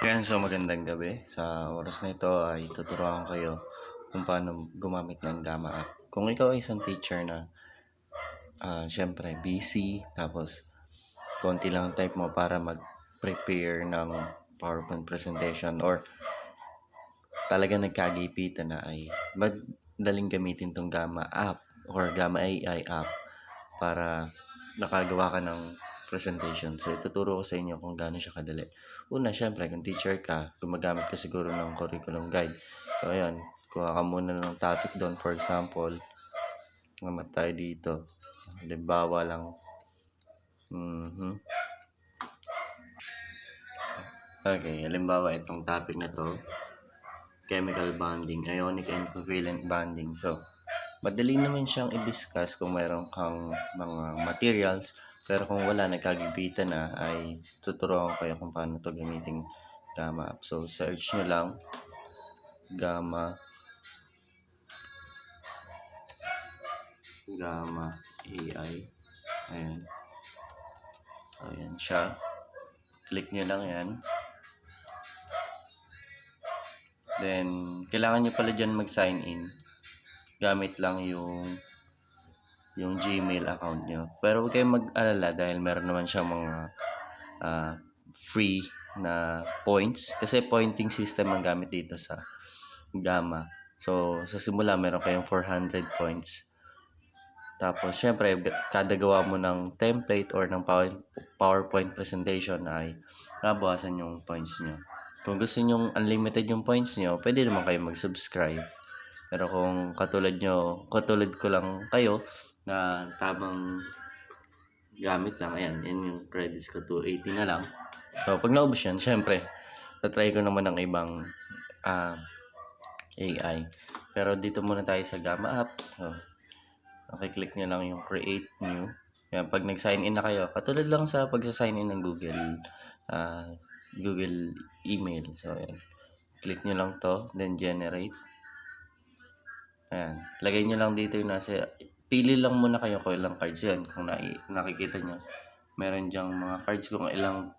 Ayan, so magandang gabi. Sa oras na ito ay tuturuan kayo kung paano gumamit ng Gamma app. Kung ikaw ay isang teacher na syempre busy, tapos konti lang ang type mo para mag-prepare ng PowerPoint presentation or talaga nagkagipitan na ay madaling gamitin tong Gamma app or Gamma AI app para nakagawa ka ng presentation. So, ituturo ko sa inyo kung gaano siya kadali. Una, syempre, kung teacher ka, gumagamit ka siguro ng curriculum guide. So, ayan, kuha ka muna ng topic doon. For example, naman tayo dito. Halimbawa lang. Okay, halimbawa itong topic na to, chemical bonding, ionic and covalent bonding. So, madali naman siyang i-discuss kung mayroon kang mga materials, pero kung wala, nagkagibitan na, ay tuturuan ko kayo kung paano to gamitin Gamma app. So, search nyo lang Gamma AI. Ayan. So, ayan siya. Click nyo lang yan. Then, kailangan nyo pala dyan mag-sign in. Gamit lang yung Gmail account nyo. Pero huwag kayong mag-alala dahil meron naman siyang mga free na points. Kasi pointing system ang gamit dito sa Gamma. So, sa simula, meron kayong 400 points. Tapos, syempre, kada gawa mo ng template or ng PowerPoint presentation ay nabawasan yung points nyo. Kung gusto nyo unlimited yung points nyo, pwede naman kayo mag-subscribe. Pero kung katulad ko lang kayo, na tamang gamit lang, ayan, yan yung credits ko, 280 na lang. So, pag naubos yan, syempre, tatry ko naman ng ibang AI. Pero dito muna tayo sa Gamma app. So, okay-click nyo lang yung create new. Yan, pag nag-sign in na kayo, katulad lang sa pag-sign in ng Google email. So, ayan. Click nyo lang to, then generate. Ayan. Lagay nyo lang dito yung nasa, pili lang muna kayo kung ilang cards yan. Kung nakikita nyo, meron dyang mga cards kung ilang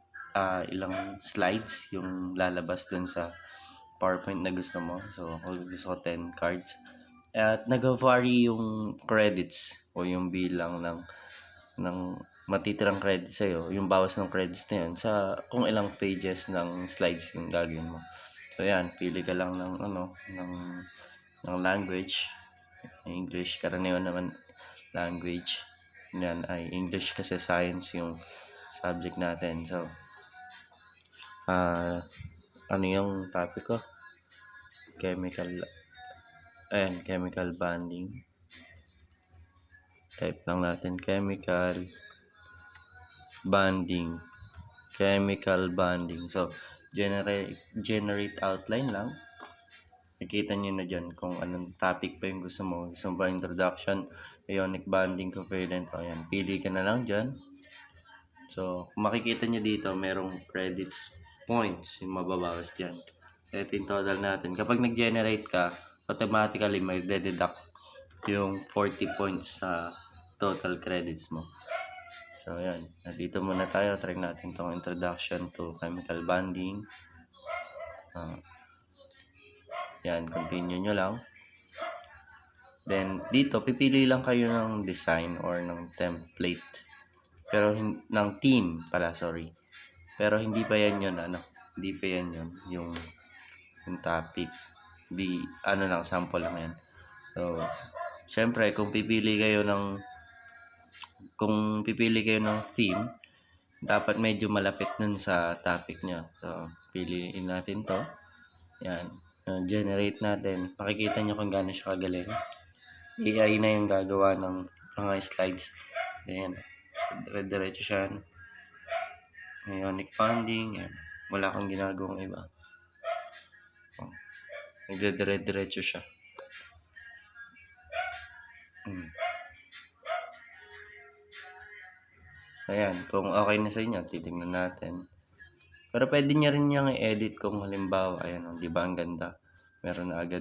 slides yung lalabas dun sa PowerPoint na gusto mo. So, ako gusto ko 10 cards. At nag-vary yung credits o yung bilang ng matitirang credits sa'yo, yung bawas ng credits na yun sa kung ilang pages ng slides yung gagawin mo. So, yan. Pili ka lang ng language. English, karaniwan naman language. Yan ay English kasi science yung subject natin. So, ano yung topic ko? Chemical bonding. Type lang natin chemical bonding. So, generate outline lang. Nakita nyo na dyan kung anong topic pa yung gusto mo. Gusto mo ba introduction, ionic bonding, covalent, o yan. Pili ka na lang dyan. So, kung makikita nyo dito, merong credits points yung mababawas dyan. So, ito yung total natin. Kapag nag-generate ka, automatically may deduct yung 40 points sa total credits mo. So, yan. Dito muna tayo. Try natin itong introduction to chemical bonding. Yan, continue nyo lang. Then, dito, pipili lang kayo ng design or ng template. Pero, ng theme pala, sorry. Pero, hindi pa yan yun, Hindi pa yan yun, yung topic. Lang, sample lang yan. So, syempre, kung pipili kayo ng theme, dapat medyo malapit nun sa topic nyo. So, piliin natin to. Yan. Generate natin. Makikita nyo kung gaano siya kagaling. AI na yung gagawa ng mga slides. Ayan. So, diretso siya. Ionic bonding. Yan. Wala kang ginagawang iba. Nagdediretso siya. Ayan. Kung okay na sa inyo, titignan natin. Pero pwede nyo rin yung i-edit kung halimbawa, ayan, di ba ang ganda? Meron na agad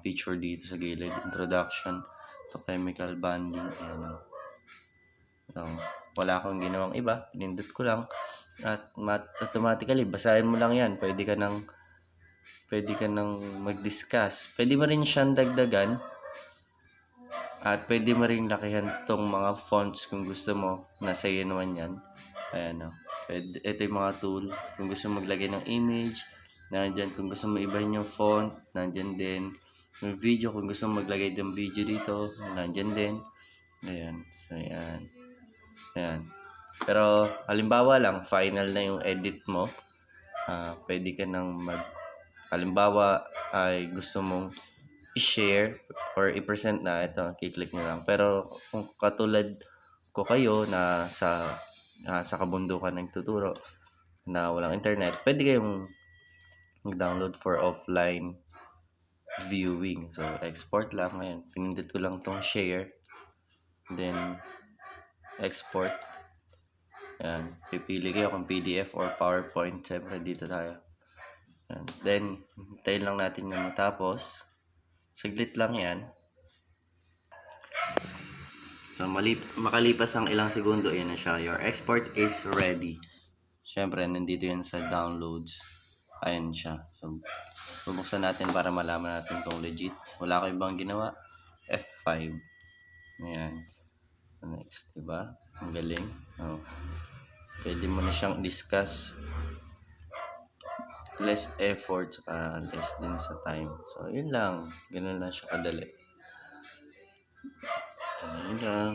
picture dito sa gilid, introduction to chemical bonding. Ayan. So, wala akong ginawang iba, pinindot ko lang. At automatically basahin mo lang 'yan, pwede ka nang mag-discuss. Pwede mo rin siyang dagdagan at pwede mo ring lakihan 'tong mga fonts kung gusto mo, nasa iyo naman 'yan. Ayan, oh, ito yung mga tool, kung gusto mo maglagay ng image, nandiyan. Kung gusto mo ibahin yung font, nandiyan din. Yung video, kung gusto mo maglagay ng video dito, nandiyan din. Ayan, so ayan. Ayan. Pero halimbawa lang, final na yung edit mo, pwede ka nang halimbawa ay gusto mong i-share or i-present na, ito, kiklik nyo lang. Pero kung katulad ko kayo na sa kabundukan nagtuturo na walang internet, pwede kayong mag-download for offline viewing. So, export lang. Ayan, pinindot ko lang tong share. Then, export. Ayan, pipili kayo kung PDF or PowerPoint. Siyempre, dito tayo. Ayan. Then, hintayin lang natin yung matapos. Saglit lang yan. So, makalipas ang ilang segundo, ayan na siya. Your export is ready. Siyempre, nandito yan sa downloads. Ayan siya. So, bubuksan natin para malaman natin kung legit. Wala ko ibang ginawa. F5. Ayan. Next, diba? Ang galing. Oh. Pwede mo na siyang discuss. Less effort, less din sa time. So, yun lang. Ganun lang siya kadali. Yun lang.